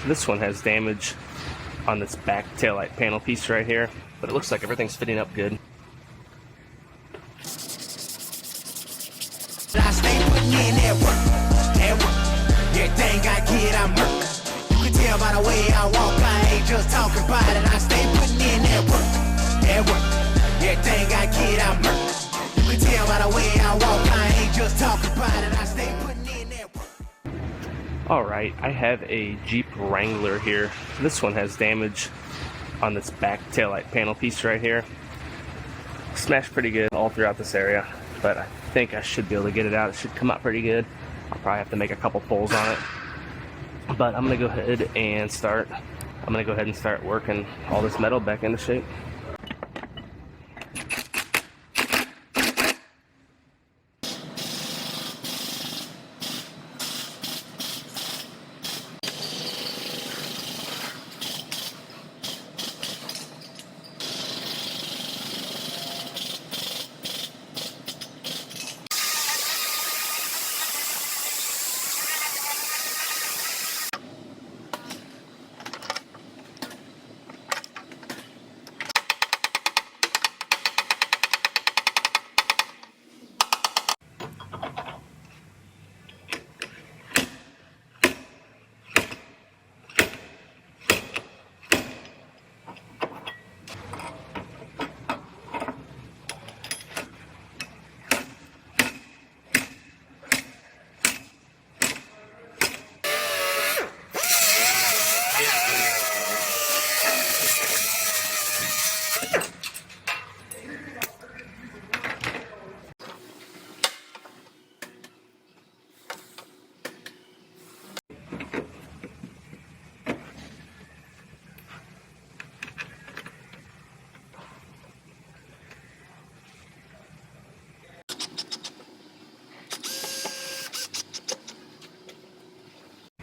This one has damage on this back taillight panel piece right here, but it looks like everything's fitting up good. I stay putting in that work. Everything I get, I'm hurt. You can tell by the way I walk, I ain't just talking about it. I stay putting in that work. Everything I get, I'm hurt. You can tell by the way I walk, I ain't just talking about it. I stay putting in that work. Alright, I have a Jeep Wrangler here. This one has damage on this back taillight panel piece right here. Smashed pretty good all throughout this area, but I think I should be able to get it out. It should come out pretty good. I'll probably have to make a couple pulls on it. But I'm gonna go ahead and start working all this metal back into shape.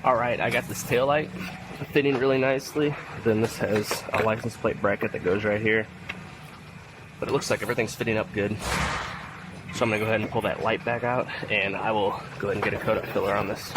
Alright, I got this taillight fitting really nicely. Then this has a license plate bracket that goes right here. But it looks like everything's fitting up good. So I'm going to go ahead and pull that light back out, and I will go ahead and get a coat of filler on this.